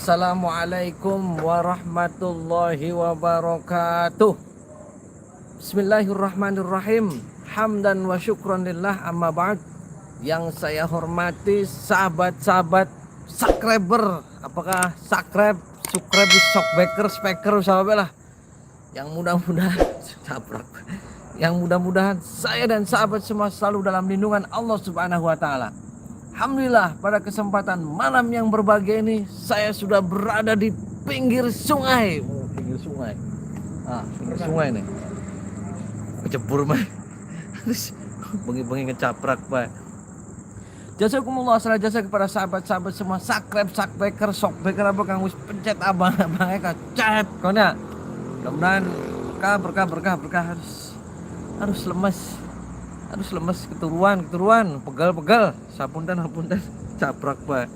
Assalamualaikum warahmatullahi wabarakatuh. Bismillahirrahmanirrahim. Hamdan wa syukran lillah, amma ba'd. Yang saya hormati sahabat-sahabat subscriber, apakah subscribe shockbacker speaker sahabat lah, yang mudah-mudahan saya dan sahabat semua selalu dalam lindungan Allah Subhanahu wa taala. Alhamdulillah, pada kesempatan malam yang berbahagia ini saya sudah berada di pinggir sungai. Pinggir sungai nih. Kecebur mah. Terus bengi-bengi ngecaprak, Pak. Jazakumullah khairan jasa kepada sahabat-sahabat semua subscriber, shockbacker apa kang wis pencet abang-abangnya kacet kona. Mudah-mudahan berkah harus lemes keturuan pegal sapunten caprak, Pak.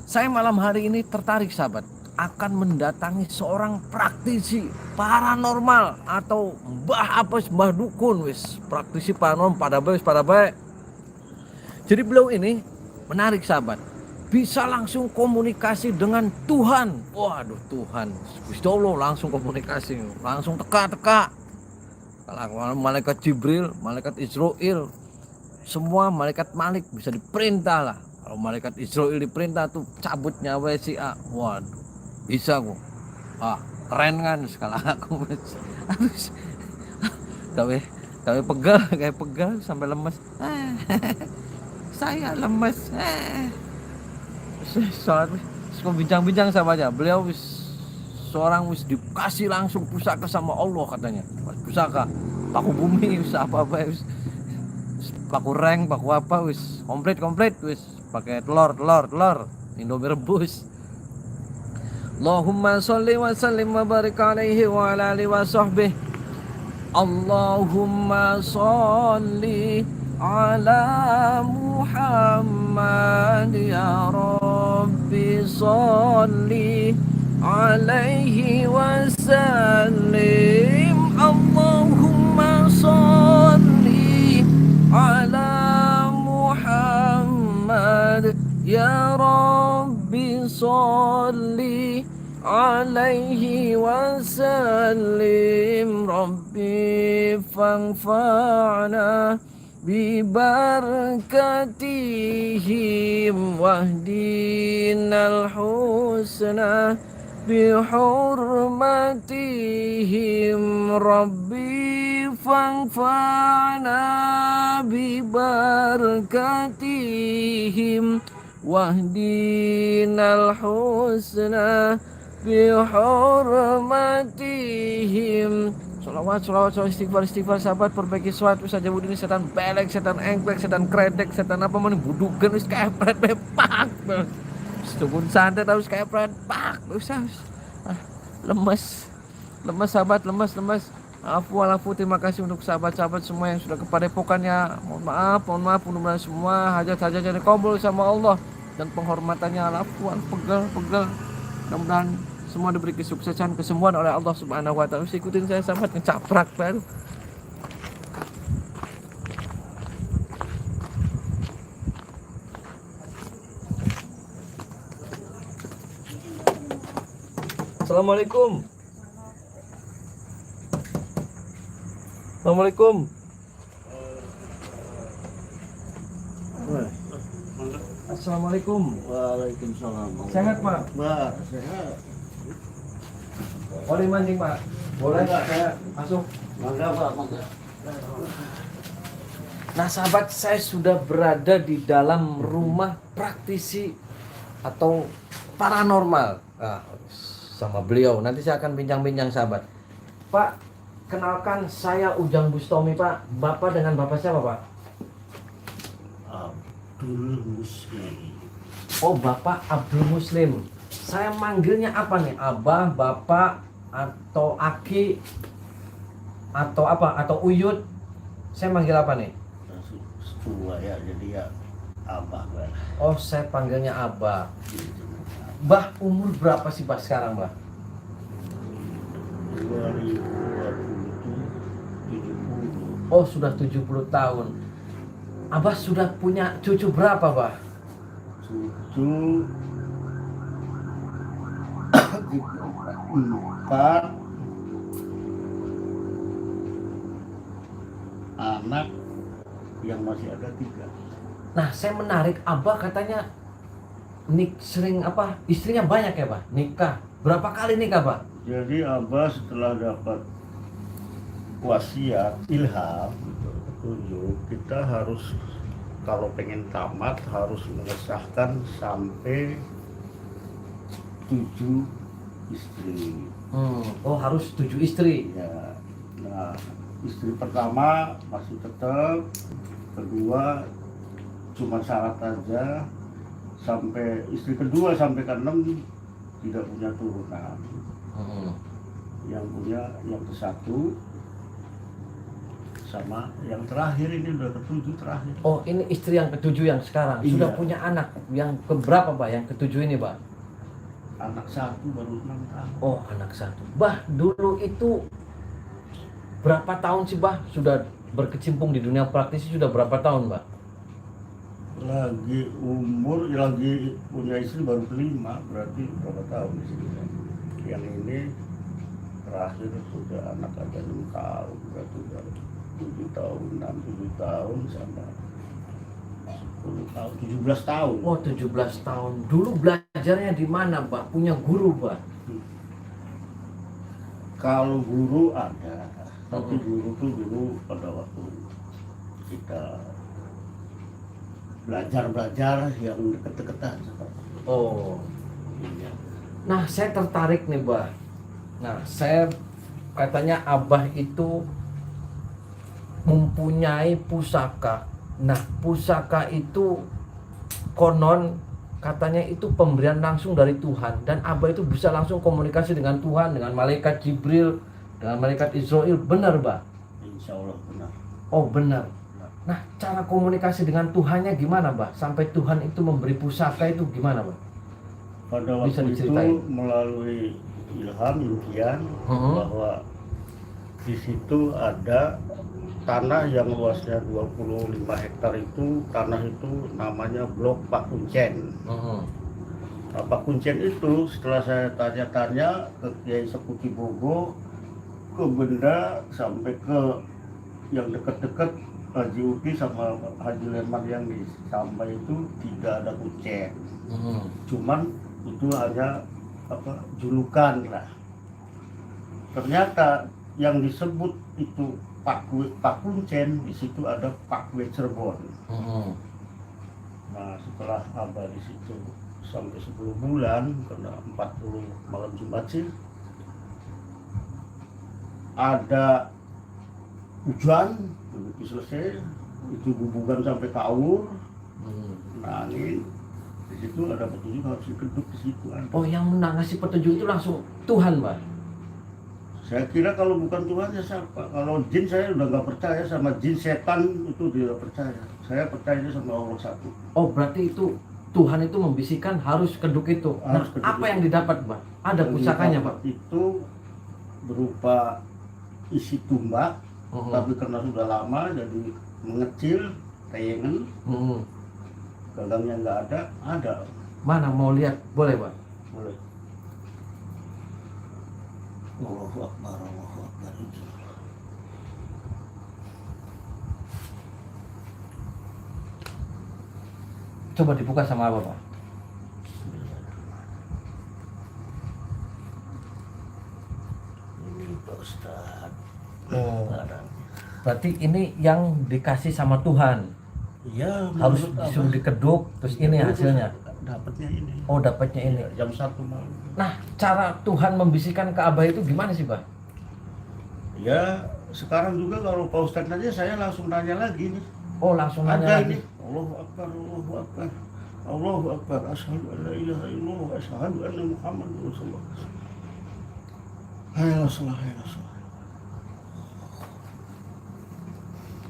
Saya malam hari ini tertarik sahabat akan mendatangi seorang praktisi paranormal atau mbah dukun wis praktisi paranormal pada baik. Jadi beliau ini menarik sahabat, bisa langsung komunikasi dengan Tuhan. Waduh, Tuhan Gusti Allah langsung komunikasi, langsung teka. Kalau malaikat Jibril, malaikat Israel, semua malaikat Malik bisa diperintah lah. Kalau malaikat Israel diperintah tuh cabut nyawa si A. Waduh, bisa kok. Keren kan skala aku. Harus kayak pegal sampai lemes. Saya lemes. Soal bincang-bincang sama aja. Beliau seorang dikasih langsung pusaka sama Allah katanya. Pusaka paku bumi wis apa-apa wis, paku reng, paku apa wis komplit wis, pakai telur Indomie rebus. Allahumma sholli wa sallim wa barik alaihi wa ala alihi wa sahbihi. Allahumma sholli ala Muhammad ya Rabbi sholli alaihi wasallim. Allahumma sholli ala Muhammad ya Rabbi sholli alaihi wasallim. Rabbi fanfa'na bibarakatihim wahdinal husna bihurmatihim. Rabbi fanfa'na bibarakatihim wahdinal husna bihurmatihim. Salawat istighfar sahabat, perbaiki suatu saja budini setan belek, setan engklek, setan kredek, setan apa mana budukan wis kayak pret bepak. Setunggun santet harus kayak pret pak. Lemes sahabat, lemes. Afu, terima kasih untuk sahabat-sahabat semua yang sudah kepadepokannya. Mohon maaf, mudah-mudahan semua hajat-hajat jadi kabul sama Allah dan penghormatannya. Afu, pegal. Mudah-mudahan semua diberi kesuksesan, kesembuhan oleh Allah Subhanahu wa taala. Ikutin saya sahabat, ngecaprak baru. Assalamualaikum. Assalamualaikum. Waalaikumsalam. Sehat, Pak? Mbak, sehat. Boleh mancing, Pak? Boleh nggak saya masuk? Mangga, Pak, mangga. Nah sahabat, saya sudah berada di dalam rumah praktisi atau paranormal sama beliau. Nanti saya akan bincang-bincang sahabat. Pak, kenalkan saya Ujang Bustomi, Pak. Bapak dengan bapak siapa, Pak? Abdul Muslim. Oh, Bapak Abdul Muslim. Saya manggilnya apa nih? Abah, Bapak, atau Aki, atau apa? Atau Uyut? Saya manggil apa nih? Tua ya, jadi ya Abah, Mbak. Oh, saya panggilnya Abah. Bah, umur berapa sih Bah sekarang, Bah? 2020. Oh, sudah 70 tahun. Abah sudah punya cucu berapa, Bah? Cucu 4 anak, yang masih ada 3. Nah, saya menarik, Abah katanya sering istrinya banyak ya, Pak? Nikah. Berapa kali nikah, Pak? Jadi Abah setelah dapat wasiat ilham gitu, petunjuk, kita harus kalau pengen tamat harus mengesahkan sampai 7 istri. Oh, harus 7 istri. Ya. Nah, istri pertama masih tetap, kedua cuma syarat aja, sampai istri kedua sampai ke 6 tidak punya turunan. Yang punya yang ke-1 sama yang terakhir, ini udah ke-7 terakhir. Oh, ini istri yang ke-7 yang sekarang. Iya. Sudah punya anak yang keberapa, Pak? Yang ke-7 ini, Pak? Anak 1 baru 6 tahun. Oh, anak 1. Bah, dulu itu berapa tahun sih, Bah? Sudah berkecimpung di dunia praktisi sudah berapa tahun, Pak? Lagi umur, lagi punya istri baru ke-5, berarti berapa tahun di sini? Yang ini terakhir sudah anak ada 6 tahun, berarti udah 7 tahun, 6-7 tahun sama 10 tahun, 17 tahun. Oh, 17 tahun. Dulu belajarnya di mana, Pak? Punya guru, Pak? Kalau guru ada, tapi guru tuh dulu pada waktu kita belajar yang deket-deketan seperti itu. Oh. Iya. Nah, saya tertarik nih, Bah. Nah, saya katanya Abah itu mempunyai pusaka. Nah, pusaka itu konon katanya itu pemberian langsung dari Tuhan, dan Abah itu bisa langsung komunikasi dengan Tuhan, dengan malaikat Jibril, dengan malaikat Israel. Benar, Bah? Insya Allah benar. Oh, benar. Nah, cara komunikasi dengan Tuhannya gimana, Bah? Sampai Tuhan itu memberi pusaka itu gimana, Bah? Pada Bisa waktu itu diceritain? melalui ilham impian bahwa di situ ada tanah yang luasnya 25 hektar itu, tanah itu namanya Blok Pak Kuncen. Nah, Pak Kuncen itu setelah saya tanya-tanya ke Kiai Seputi Bogo, ke Benda, sampai ke yang dekat-dekat Haji Uti sama Haji Leman yang di Sampai itu tidak ada kuncen. Cuman itu hanya julukan lah. Ternyata yang disebut itu Pak Kuncen, di situ ada Pak Kue Cirebon. Nah, setelah Abah di situ sampai 10 bulan, kena 40 malam Jumat sih, ada hujan, begitu selesai itu hubungan sampai kaur. Nah, ini di situ ada petunjuk harus dikeduk di situ. Oh, yang ngasih petunjuk itu langsung Tuhan, Pak? Saya kira kalau bukan Tuhan ya siapa? Kalau jin saya udah nggak percaya, sama jin setan itu tidak percaya. Saya percaya sama Allah satu. Oh, berarti itu Tuhan itu membisikkan harus keduk itu. Nah, Harus keduk apa itu. yang didapat, Pak? Ada Yang pusakanya, Pak? didapat itu berupa isi tumbak, tapi karena sudah lama jadi mengecil, tayangan, gagangnya nggak ada. Mana mau lihat? Boleh, Pak? Boleh. Allahu Akbar, Allahu Akbar. Coba dibuka sama apa, Pak? Ini Pak Ustaz. Oh, berarti ini yang dikasih sama Tuhan. Iya, Harus disuruh dikeduk, terus ini hasilnya. Dapatnya ini. Oh, dapatnya ini. Jam 1 malam. Nah, cara Tuhan membisikkan ke Abah itu gimana sih, Pak? Ya, sekarang juga kalau Pak Ustadz aja saya langsung nanya lagi nih. Oh, langsung nanya Ada lagi. ini. Allahu Akbar, Allahu Akbar. Allahu Akbar. Asyhadu an la ilaha illallah wa asyhadu anna Muhammadar Rasulullah. Hayya shalah, hayya shalah.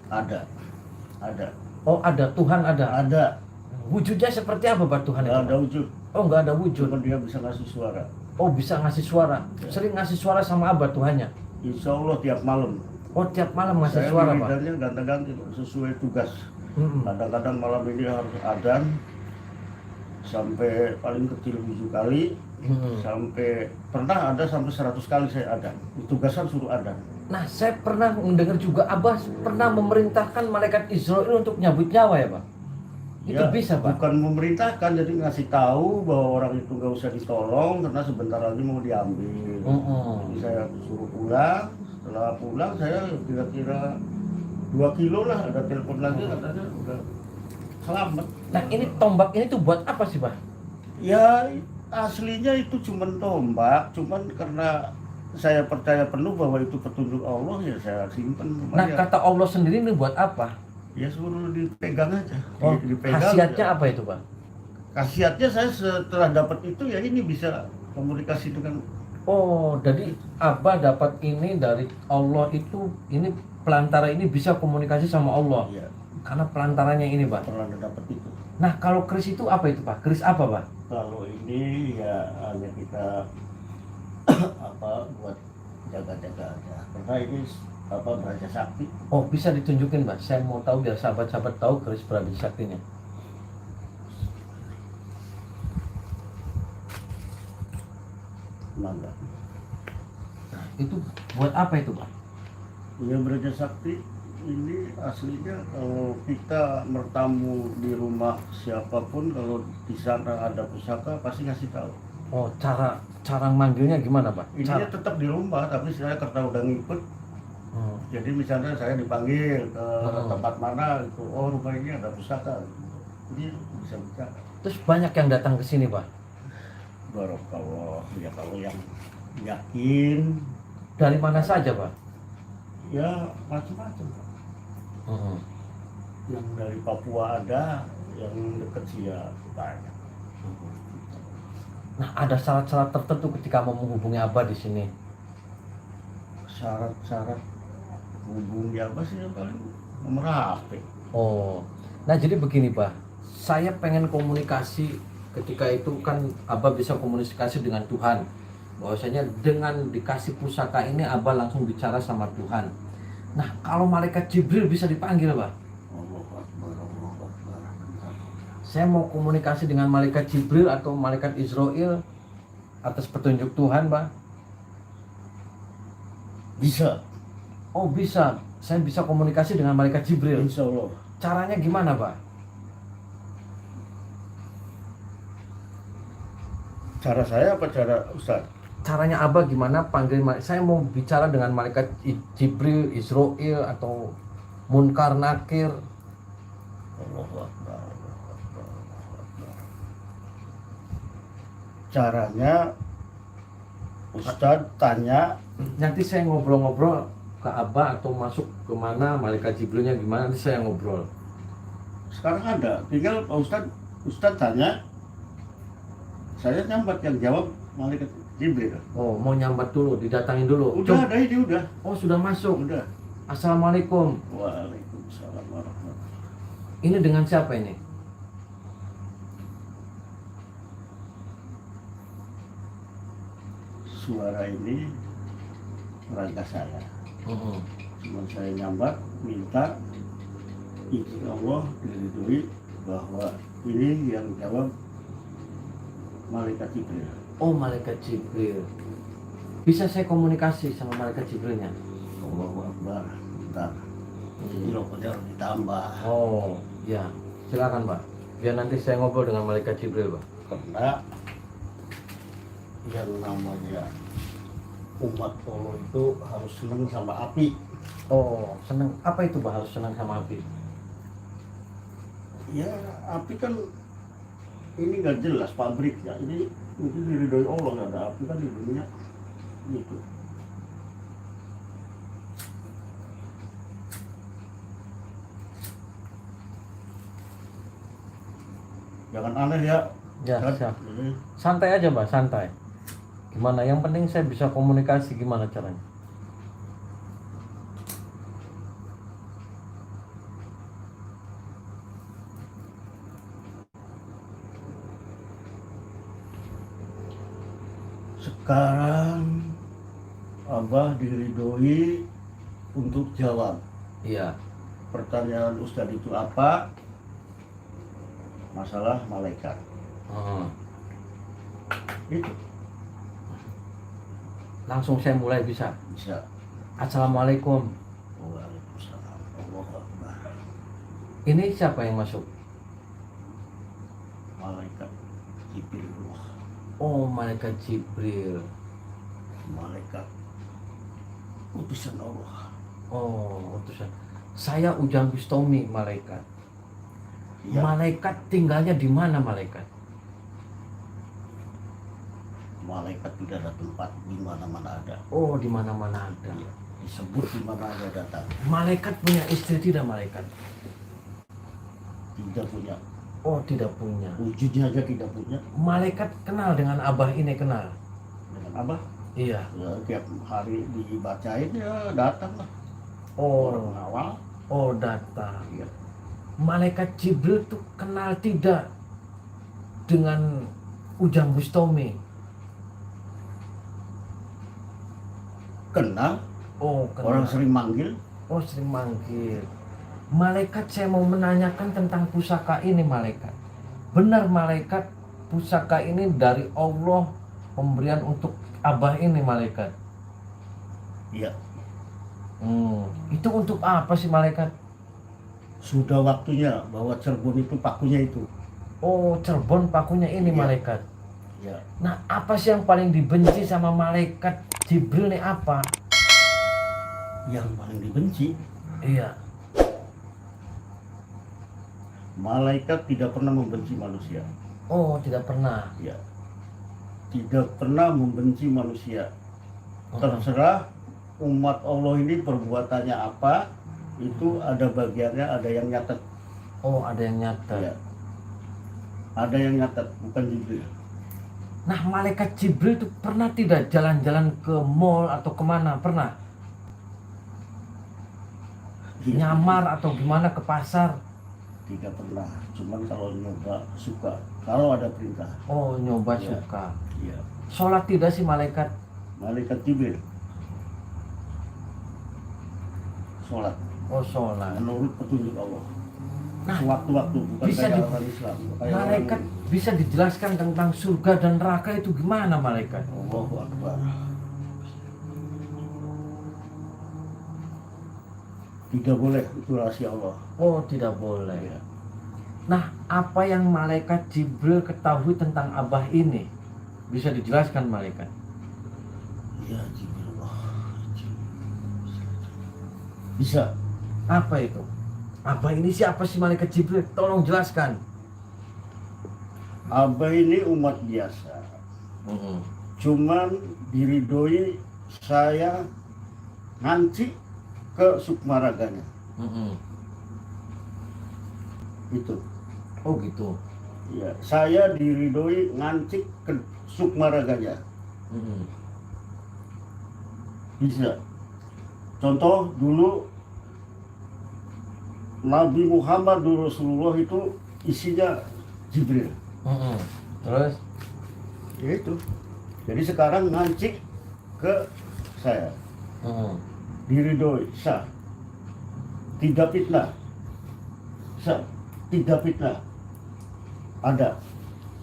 Ada. Oh, ada Tuhan ada. Ada. Wujudnya seperti apa, Pak, Tuhan itu? Nggak ada wujud. Oh, nggak ada wujud. Cuma dia bisa ngasih suara. Oh, bisa ngasih suara. Ya. Sering ngasih suara sama Abah Tuhannya. Insya Allah tiap malam. Oh, tiap malam ngasih Saya suara, Pak. wiridannya ganti-ganti sesuai tugas. Kadang-kadang malam ini harus adzan sampai paling kecil 7 kali, Sampai pernah ada sampai 100 kali saya adzan. Ditugaskan suruh adzan. Nah, saya pernah mendengar juga Abah pernah memerintahkan malaikat Israel untuk nyabut nyawa ya, Pak? Itu Ya, bisa, Pak? bukan memerintahkan, jadi ngasih tahu bahwa orang itu nggak usah ditolong karena sebentar lagi mau diambil. Jadi saya suruh pulang. Setelah pulang saya kira-kira 2 kilo lah, ada telepon lagi katanya udah selamat. Nah, ini tombak ini tuh buat apa sih, Pak? Ya aslinya itu cuman tombak, cuman karena saya percaya penuh bahwa itu petunjuk Allah ya saya simpen. Nah, kata Allah sendiri ini buat apa? Ya suruh dipegang aja. Oh, dipegang khasiatnya aja. apa itu, Pak? Khasiatnya saya setelah dapat itu ya ini bisa komunikasi dengan. Oh, jadi Abah dapat ini dari Allah itu, ini pelantara ini bisa komunikasi sama Allah. Ya, Karena pelantarannya ini, Pak. pernah dapat itu. Nah, kalau keris itu apa itu, Pak? Keris apa, Pak? Kalau ini ya hanya kita apa buat jaga-jaga aja. Karena ini apa beraja sakti. Oh, bisa ditunjukin, Pak? Saya mau tahu biar sahabat-sahabat tahu keris Beraja Saktinya. Mangga. Nah, itu buat apa itu, Pak? Ya beraja sakti ini aslinya kalau kita bertamu di rumah siapapun, kalau di sana ada pusaka pasti ngasih tahu. Oh, cara manggilnya gimana, Pak? Ini Cara. tetap di rumah tapi saya karena udah ngikut. Jadi misalnya saya dipanggil ke tempat mana itu, oh rumah ini ada pusaka, jadi bisa bicara. Terus banyak yang datang ke sini, Pak. Barokallah, ya kalau yang yakin, Dari mana saja, Pak? ya macam-macam. Yang dari Papua ada, yang dekat Sia banyak. Nah, ada syarat-syarat tertentu ketika mau menghubungi Abah di sini. Syarat-syarat hubungi apa sih yang paling nomor HP. Oh, nah jadi begini, Pak. Saya pengen komunikasi ketika itu kan Abah bisa komunikasi dengan Tuhan. Bahwasanya dengan dikasih pusaka ini Abah langsung bicara sama Tuhan. Nah, kalau malaikat Jibril bisa dipanggil, Pak. Allahu Akbar, Allahu Akbar. Saya mau komunikasi dengan malaikat Jibril atau malaikat Israel atas petunjuk Tuhan, Pak. Bisa, Oh, bisa. Saya bisa komunikasi dengan malaikat Jibril. insya Allah. Caranya gimana, Pak? Cara saya apa cara Ustaz? Caranya Abah gimana panggil saya mau bicara dengan malaikat Jibril, Israel atau Munkar Nakir. Allahu Akbar, Allahu Akbar, Allahu Akbar. Caranya Ustaz tanya, Nanti saya ngobrol-ngobrol ke Abah atau masuk ke mana malaikat Jibrilnya gimana, nanti saya ngobrol. sekarang ada, tinggal Pak Ustaz tanya, saya nyambat yang jawab malaikat Jibril. Oh, mau nyambat dulu, didatangin dulu. Udah ada ini udah. Oh, sudah masuk. Udah. Assalamualaikum. Waalaikumsalam warahmatullahi. Ini dengan siapa ini? Suara ini rangka saya. Cuma saya nyambat, minta izin Allah diridhoi bahwa ini yang jawab malaikat Jibril. Oh, malaikat Jibril. Bisa saya komunikasi sama malaikat Jibrilnya? Allahu Akbar. Bentar. Ini rokoknya harus ditambah. Oh, ya. Silakan, Pak. Biar nanti saya ngobrol dengan malaikat Jibril, Pak. Karena yang namanya umat Allah itu harus senang sama api. Oh, senang. Apa itu, Pak? Harus senang sama api? Ya, api kan ini nggak jelas pabriknya. Ini diridhoi Allah, nggak ada api kan di dunia gitu. Jangan aneh ya. Ya, Kan? siap. Santai aja, Mbak, santai. Gimana? Yang penting saya bisa komunikasi, gimana caranya? Sekarang Abah diridhoi untuk jawab Iya. pertanyaan Ustadz itu apa? Masalah malaikat. Heeh. Itu. Langsung saya mulai bisa. Bisa. Assalamualaikum. Waalaikumsalam. Allahu Akbar. Ini siapa yang masuk? Malaikat Jibril. Oh, malaikat Jibril. Malaikat utusan Allah. Oh, utusan. Saya Ujang Bustami, malaikat. Ya, Malaikat tinggalnya di mana, malaikat? malaikat tidak ada tempat, di mana-mana ada. Oh, di mana-mana ada. Ya, disebut di mana ada datang. Malaikat punya istri tidak, malaikat? Tidak punya. Oh, tidak punya. Wujudnya aja tidak punya. Malaikat kenal dengan abah ini, kenal? Dengan Abah, Iya. ya, tiap hari dibacain ya datang lah. Oh, Orang awal. oh datang. Ya, Malaikat Jibril tuh kenal tidak dengan Ujang Bustami? kenal. Oh, kenal. Orang sering manggil. Oh, sering manggil. Malaikat, saya mau menanyakan tentang pusaka ini, malaikat. Benar, malaikat, pusaka ini dari Allah, pemberian untuk abah ini, malaikat. Ya, Itu untuk apa sih, malaikat? sudah waktunya bahwa Cirebon itu pakunya itu. Oh, Cirebon pakunya ini, Iya. malaikat. Ya, Nah, apa sih yang paling dibenci sama malaikat Jibril nih, apa? yang paling dibenci, Iya. malaikat tidak pernah membenci manusia. Oh, tidak pernah. Ya, tidak pernah membenci manusia. Terserah umat Allah ini perbuatannya apa, itu ada bagiannya, ada yang nyatet. Oh, ada yang nyata. Ya, ada yang nyatet, bukan Jibril. Nah, malaikat Jibril itu pernah tidak jalan-jalan ke mall atau kemana? Pernah? Nyamar atau gimana ke pasar? Tidak pernah. Cuman kalau nyoba suka, kalau ada perintah. Oh, nyoba Iya. suka. Ya, Sholat tidak sih malaikat? malaikat Jibril sholat Oh, sholat. menurut petunjuk Allah. Nah, Sewaktu-waktu, bukan bisa kayak di- orang Islam. Kayak Malaikat bisa dijelaskan tentang surga dan neraka itu gimana, malaikat? Allahu Akbar. Tidak boleh, itu rahasia Allah. Oh, tidak boleh. Ya. Nah, apa yang malaikat Jibril ketahui tentang abah ini? Bisa dijelaskan, malaikat? Ya, Jibril. Bisa. Apa itu? Abah ini siapa sih, malaikat Jibril? Tolong jelaskan. Abah ini umat biasa. Cuman diridoi saya nganci ke sukmaraganya. Itu. Oh, gitu. Ya, saya diridoi ngancik ke sukmaraganya. Bisa. Contoh dulu Nabi Muhammad Rasulullah itu isinya Jibril. Terus? Ya itu. Jadi sekarang ngancik ke saya. Diridoi, sah. Tidak fitnah. Sah. Tidak fitnah. Ada.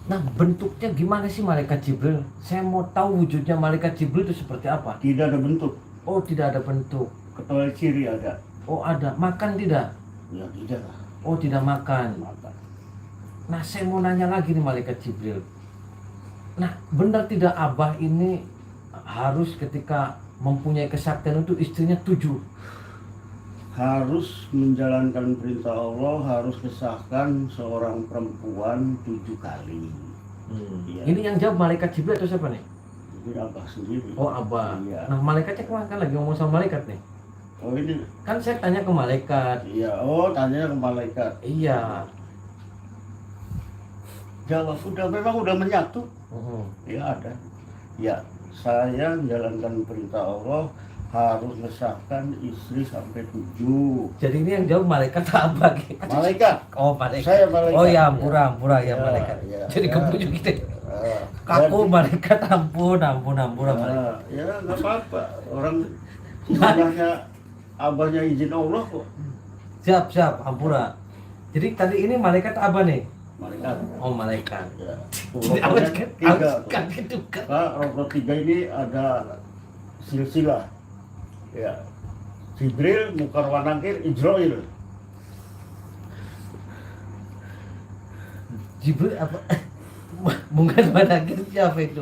Nah, bentuknya gimana sih malaikat Jibril? Saya mau tahu wujudnya malaikat Jibril itu seperti apa. Tidak ada bentuk. Oh, tidak ada bentuk. Kecuali ciri ada. Oh, ada. Makan tidak? Ya tidak lah. Oh, tidak makan. Maka. Nah, saya mau nanya lagi nih malaikat Jibril. Nah, benar tidak abah ini harus ketika mempunyai kesaktian itu istrinya 7? Harus menjalankan perintah Allah, harus kesahkan seorang perempuan 7 kali. Iya. Ini yang jawab malaikat Jibril atau siapa nih? Jadi Abah sendiri. Oh, abah. Iya. Nah, malaikatnya kemana kan lagi ngomong sama malaikat nih? Oh ini. Kan saya tanya ke malaikat. Iya. Oh tanya ke malaikat. Iya. Jawab memang udah menyatu. Ya ada. Ya saya menjalankan perintah Allah, harus mengesahkan istri sampai 7. Jadi ini yang jawab malaikat apa gitu? Malaikat. Oh, malaikat. Saya malaikat. Oh ya, ampura ya Ya, malaikat. ya, Jadi ya. kebujuk gitu. Ah, Kaku jadi- malaikat, ampura malaikat. Ya nggak apa-apa. Orang istilahnya abahnya izin Allah kok. Siap, ampura. Jadi tadi ini malaikat apa nih? Malaikat. Oh, malaikat. Ya. Jadi Rokoknya awet 3. kan gitu kan. Pak, rokok 3 ini ada silsilah. Ya. Jibril, Munkar wa Nakir, Israil. Jibril apa? Bukan manakir siapa itu?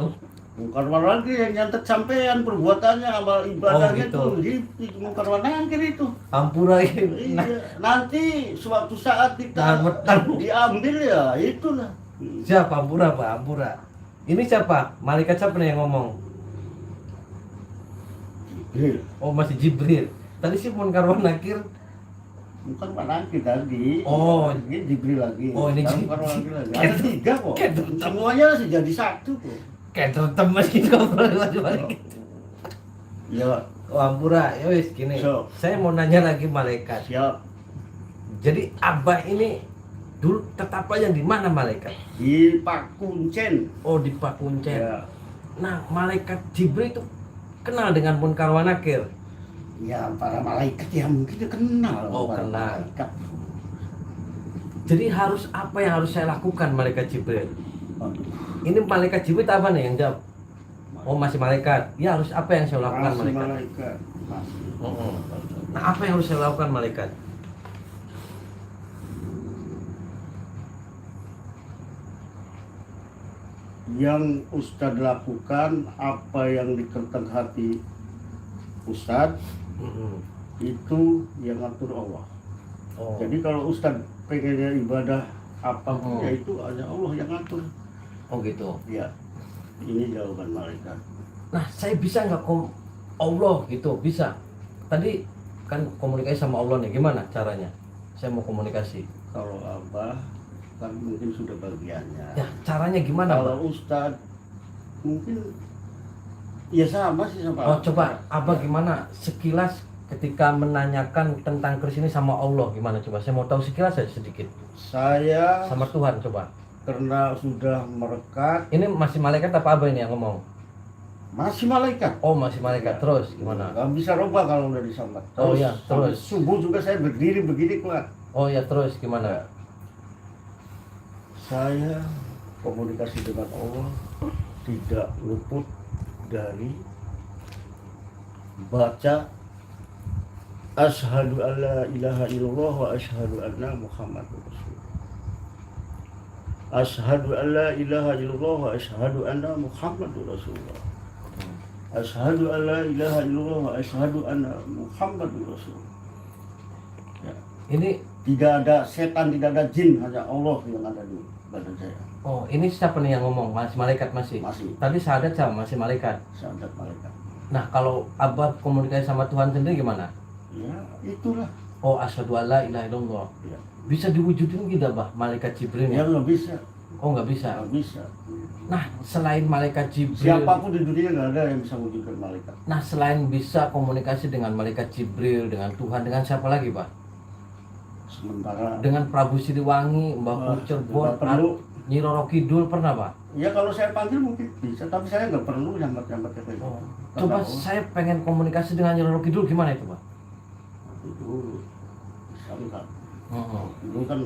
Munkar wa Nakir yang nyantet sampean perbuatannya, amal ibadahnya Oh, gitu. itu Munkar wa Nakir itu. Ampura ini. Iya, nanti suatu saat kita Nah, diambil ya itulah. siapa Ampura Pak? Ampura. Ini siapa? Malaikat siapa nih yang ngomong? Jibril. Oh, masih Jibril. Tadi sih Munkar wa Nakir. Bukan Pak Nakir tadi. Oh. Ini Jibril lagi. Oh, ini Sekarang Jibril. Munkar wa Nakir lagi. Ada 3 kok. Kayak Semuanya sih jadi satu kok. Kayak tertemes gitu balik. Ya, Oh, Ampura, ya wis gini. So. Saya mau nanya lagi malaikat. siap. Jadi Abah ini dulu tetap aja di mana malaikat? Di Pak Kuncen. Oh, di Pak Kuncen. Ya. Nah, malaikat Jibril itu kenal dengan Munkar wa Nakir. Ya, para malaikat ya mungkin dia kenal. Oh, para kenal. malaikat. Jadi harus apa yang harus saya lakukan malaikat Jibril? Aduh, Ini malaikat Jibril apa nih yang jawab? Oh, masih malaikat. Ya harus apa yang saya lakukan masih malaikat? malaikat. Masih. Nah, apa yang harus saya lakukan malaikat? Yang Ustadz lakukan, apa yang diketok hati Ustadz, itu yang ngatur Allah. Oh. Jadi kalau Ustadz pengennya ibadah apapun, Oh. ya itu hanya Allah yang ngatur. Oh gitu. Ya, ini jawaban malaikat. Nah, saya bisa nggak Allah gitu? Bisa. Tadi kan komunikasi sama Allah nih, gimana caranya? Saya mau komunikasi. Kalau Abah kan mungkin sudah bagiannya. Ya, caranya gimana, Pak? Kalau Ustadz mungkin ya sama sih sama Oh, coba Abah gimana sekilas ketika menanyakan tentang Kris ini sama Allah, gimana coba? Saya mau tahu sekilas saja sedikit. Saya Sama Tuhan coba. karena sudah merekat, Ini masih malaikat apa Abah ini yang ngomong? masih malaikat. Oh, masih malaikat. Terus gimana? Gak bisa rubah kalau udah disambat. Oh, iya, sampai terus. subuh juga saya berdiri begini kuat. Oh ya, terus gimana? Saya komunikasi dengan Allah tidak luput dari baca asyhadu alla ilaha illallah wa asyhadu anna muhammadur rasulullah. Asyhadu alla ilaha illallah wa asyhadu anna muhammadur rasulullah. Asyhadu alla ilaha illallah wa asyhadu anna muhammadur rasulullah. Ya. Ini Tidak ada setan, tidak ada jin, hanya Allah yang ada di badan saya. oh, ini siapa nih yang ngomong? Masih malaikat masih? Masih Tadi sahadat sama masih malaikat. sahabat malaikat. Nah, kalau Abah komunikasi sama Tuhan sendiri gimana? Ya, itulah. Oh, asyhadu alla ilaha illallah. Ya. Bisa diwujudin gitu, Bah, malaikat Jibril? Ya nggak bisa, Oh, nggak bisa. nggak bisa. Nah, selain malaikat Jibril, Siapapun di dunia nggak ada yang bisa wujudkan malaikat. nah selain bisa komunikasi dengan malaikat Jibril, dengan Tuhan, dengan siapa lagi, Pak? Sementara Dengan Prabu Siliwangi, Mbah Wah, Pucerbon, nggak perlu. Nyi Roro Kidul pernah, Pak? ya kalau saya panggil mungkin bisa, tapi saya nggak perlu nyambat-nyambat kayak gitu. Oh. Karena Coba Allah saya pengen komunikasi dengan Nyi Roro Kidul, gimana itu, Pak? itu bisa enggak. Oh. Itu kan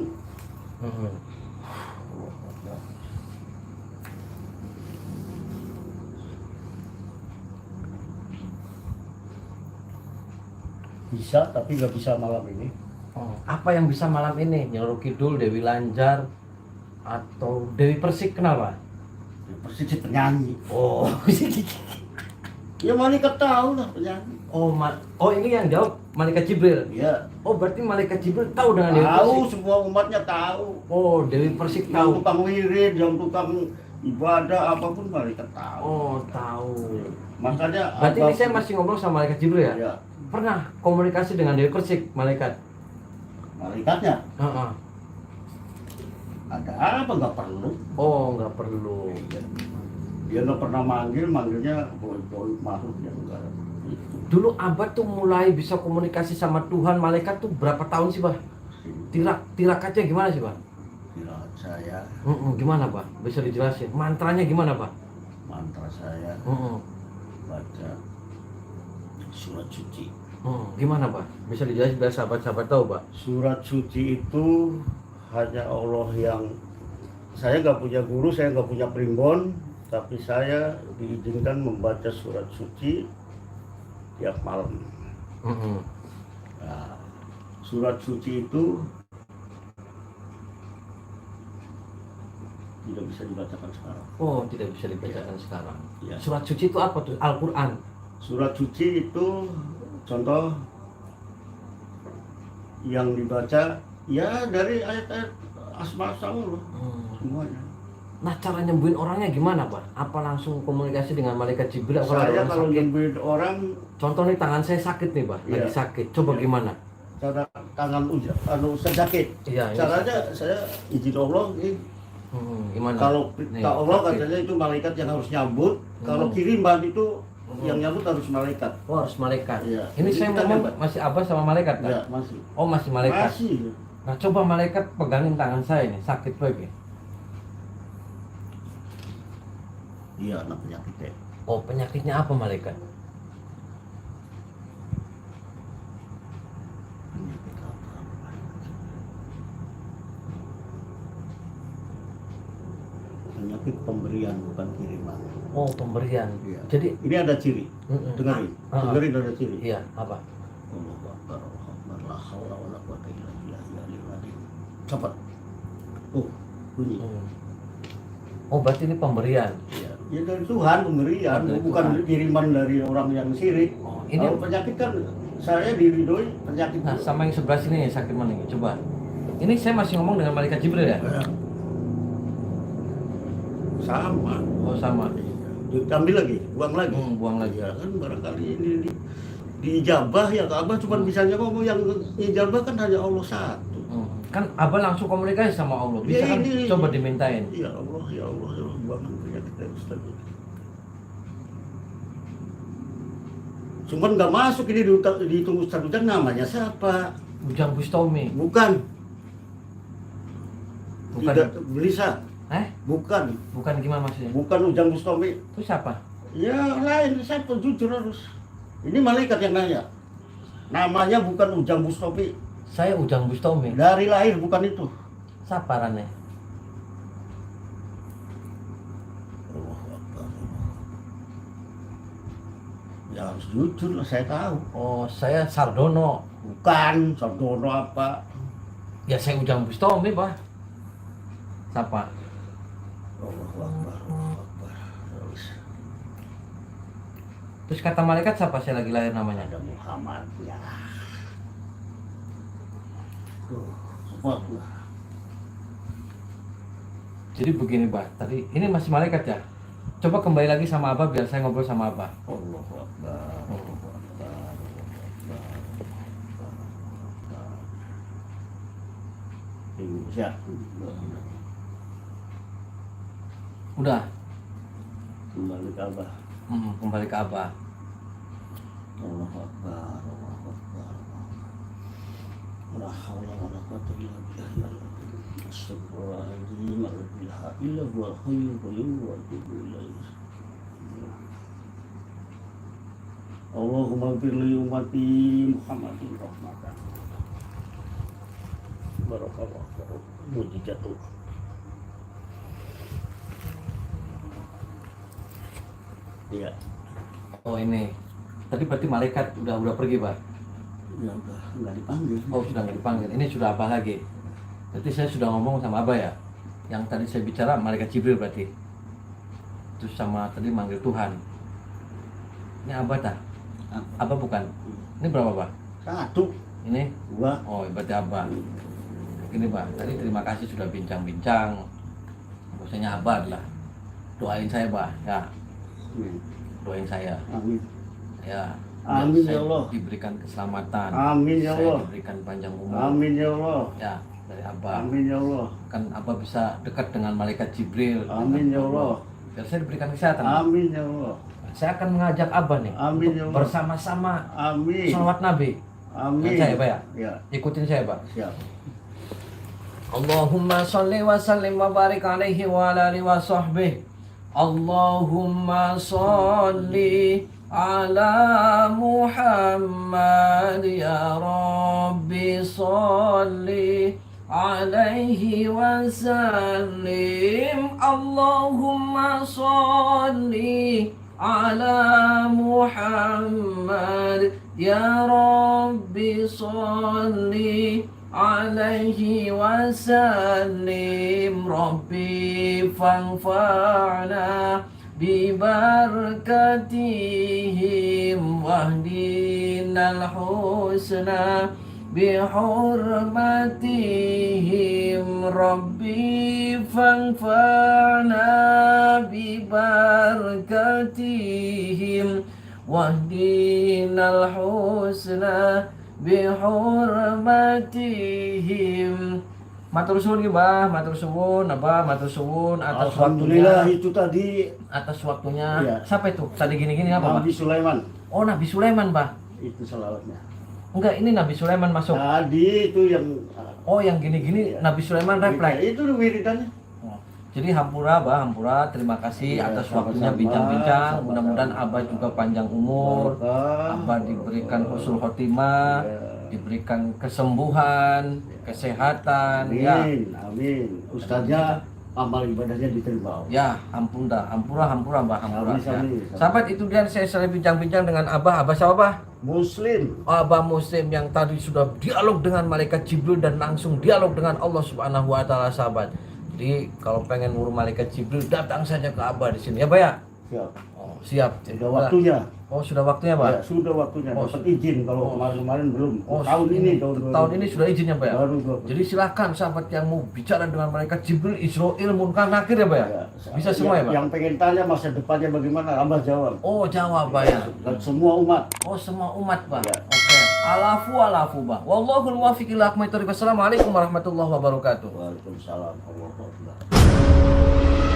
bisa, tapi nggak bisa malam ini. Oh. Apa yang bisa malam ini? Nyi Roro Kidul, Dewi Lanjar, atau Dewi Persik, kenapa? Ya, persis si penyanyi. Oh, Ya malaikat tahu lah penyanyi. oh ini yang jawab malaikat Jibril. Ya, Oh, berarti malaikat Jibril tahu dengan Dewi tahu, Persik. semua umatnya tahu. Oh, Dewi Persik Yang tahu. tukang wirid, yang tukang ibadah apapun malaikat tahu. Oh, tahu. Makanya Berarti ini apapun- saya masih ngobrol sama malaikat Jibril ya? Ya, Pernah komunikasi dengan Dewi Persik, malaikat? malaikatnya Heeh. ada apa nggak perlu? Oh, nggak perlu. Dia nggak pernah manggilnya boy makhluk yang enggak. Dulu Abah tuh mulai bisa komunikasi sama Tuhan, malaikat tuh berapa tahun sih, Bah? Tirakatnya gimana sih, Bah? Kira saya Gimana, Bah? Bisa dijelasin? Mantranya gimana, Bah? mantra saya baca surat suci. Gimana, Bah? Bisa dijelasin biar sahabat-sahabat tahu, Bah? Surat suci itu hanya Allah yang, saya nggak punya guru, saya nggak punya primbon, tapi saya diizinkan membaca surat suci tiap malam. Mm-mm. Nah, surat suci itu tidak bisa dibacakan sekarang. Oh, tidak bisa dibacakan sekarang. Ya. Surat suci itu apa tuh? Al-Quran. Surat suci itu contoh yang dibaca ya dari ayat-ayat asma Allah semuanya. Nah, cara nyembuhin orangnya gimana, Pak? Apa langsung komunikasi dengan malaikat Jibril? Saya orang kalau sakit? nyembuhin orang, Contoh nih, tangan saya sakit nih, Pak. Lagi Iya. sakit. Coba Iya. gimana? cara tangan sakit, Iya, ini caranya saya izin Allah ini. Gimana? Kalau Nih, perintah Allah sakit. katanya itu malaikat yang harus nyambut. Kalau kiriman itu yang nyambut harus malaikat. Oh, harus malaikat. Iya. Ini Jadi saya kita ngomong hebat. masih abah sama malaikat, Pak? Ya masih. Oh, masih malaikat. Masih. Nah, coba malaikat pegangin tangan saya nih, sakit lagi. Iya, anak penyakitnya. Oh, penyakitnya apa malaikat? Penyakit apa? Penyakit pemberian bukan kiriman. Oh, pemberian. Iya. Jadi, Ini ada ciri. Dengerin. Dengerin ada ciri. iya, apa? Allahu Akbar, Allahu Akbar, la haula wala quwwata illa billah. Cepat. Oh, bunyi. Oh, berarti ini pemberian. Ya, ya dari Tuhan pemberian, Dari bukan Tuhan. kiriman dari orang yang syirik. Oh, ini Kalau penyakit kan saya diridhoi penyakit. nah, sama yang sebelah sini sakit mana nih? Coba. Ini saya masih ngomong dengan malaikat Jibril ya? Sama. Oh, sama. Diambil lagi, buang lagi. Buang lagi. Ya kan barangkali ini diijabah ya Abah cuma bisanya ngomong yang ijabah kan hanya Allah satu. Kan abah langsung komunikasi sama Allah. Bisa Ya, kan ini- coba dimintain. Ya Allah, ya Allah, ya Allah, buangkan penyakit dari Ustaz. Cuman nggak masuk ini dihitung Ustaz Ujang namanya siapa? Ujang Bustomi. Bukan. Bukan. Tidak Belisa. Bukan. Bukan gimana maksudnya? Bukan Ujang Bustomi. Itu siapa? Ya lain, siapa jujur harus. Ini malaikat yang nanya. Namanya bukan Ujang Bustomi. Saya Ujang Bustomi. Dari lahir bukan itu. Siapa Rane? Allahu Akbar. Ya harus jujur lah, saya tahu. Oh, saya Sardono. Bukan, Sardono apa? Ya saya Ujang Bustomi, Pak. Siapa? Allahu Akbar, Allahu Akbar. Terus Terus kata malaikat siapa saya lagi lahir namanya? ada Muhammad ya. Cepat lah. Jadi begini, Pak. Tadi ini masih malaikat ya? Coba kembali lagi sama Abah biar saya ngobrol sama Abah. Allahu Akbar, Allahu Akbar, Allahu Akbar. Ya. Udah. Kembali ke Abah. Kembali ke Abah. Allahu Akbar, Allahu Akbar. La haula wala quwwata illa billah. Astagfirullahaladzim, la ilaha illa huwal hayyul qayyum wa atubu ilaih. Allahumma ighfir li ummati Muhammadin rahmatan. Barakallahu mujizatu. Iya. Oh, ini. Tadi berarti malaikat udah pergi, Pak. Ya udah nggak dipanggil. Oh, sudah nggak dipanggil. Ini sudah Abah lagi. Berarti saya sudah ngomong sama Abah ya. Yang tadi saya bicara malaikat Jibril berarti. Terus sama tadi manggil Tuhan. Ini Abah tak? Abah bukan. Ini berapa, Pak? Satu, Ini? dua. Oh, berarti Abah. Ini, Pak. Tadi terima kasih sudah bincang-bincang. Maksudnya Abah adalah doain saya, Pak. Ya, doain saya. Amin. Ya. Amin, Saya ya Allah. diberikan keselamatan. Amin, ya Saya Allah. diberikan panjang umur. Amin ya Allah. Ya, dari Abah. Amin ya Allah. Kan Abah bisa dekat dengan malaikat Jibril. Amin ya Allah. Biar saya diberikan kesehatan. Amin ya Allah. Saya akan mengajak Abah nih Amin, untuk ya Allah. bersama-sama Amin. sholawat Nabi. Amin. Dengan saya, Pak ya? Ya, Ikutin saya, Pak. siap. Allahumma sholli wa sallim wa barik alaihi wa ala alihi wa sahbihi. Allahumma sholli ala Muhammad ya Rabbi sholli alaihi wa sallim. Allahumma sholli على محمد يا رب صل عليه وسلم ربي فانفعنا ببركتهم واهدنا الحسنى بحرمتهم ربي فانفعنا ببركتهم واهدنا الحسنى بحرمتهم. Matur suwun ki Mbah, matur suwun, Abah, matur suwun atas Alhamdulillah waktunya. itu tadi Atas waktunya. Iya. Siapa itu? Tadi gini-gini apa, Mbah? Nabi Sulaiman. Oh, Nabi Sulaiman, Mbah. Itu salawatnya. Enggak, ini Nabi Sulaiman masuk. Tadi itu yang Oh, yang gini-gini Iya. Nabi Sulaiman refleks. itu wiridannya. Oh, jadi hampura, Bah, hampura. Terima kasih Iya, atas sama-sama, waktunya bincang-bincang. sama-sama. Mudah-mudahan Abah juga panjang umur. Barakah. Abah diberikan husnul khotimah, Iya. diberikan kesembuhan, kesehatan. Ya, Amin, amin. Ustaznya amal ibadahnya diterima. ya, ampun dah, hampura, Mbah, hampura. Amin, Ya. amin. Sahabat, itu dia saya bincang-bincang dengan Abah. Abah siapa, Bah? Muslim. Abah Muslim yang tadi sudah dialog dengan malaikat Jibril dan langsung dialog dengan Allah Subhanahu wa taala, sahabat. Jadi kalau pengen ngurus malaikat Jibril datang saja ke Abah di sini ya, Pak ya. Siap. Oh, siap. Sudah waktunya. Oh, sudah waktunya, Pak. Ya, sudah waktunya. Oh, Dapat izin kalau kemarin-kemarin belum. Oh, tahun ini tahun ini sudah izinnya, Pak ya. Baru 20. Jadi silakan sahabat yang mau bicara dengan malaikat Jibril, Israil, Munkar, Nakir ya, Pak ya. Ya, Bisa semua ya, Pak. Yang pengen tanya masa depannya bagaimana, Abah jawab. Oh, jawab, Pak ya. Dan semua umat. Oh, semua umat, Pak. Ya. Oke. Alafu, Pak. Wallahul muwaffiq ila aqwamit thoriq. Wassalamualaikum warahmatullahi wabarakatuh. Waalaikumsalam warahmatullahi wabarakatuh.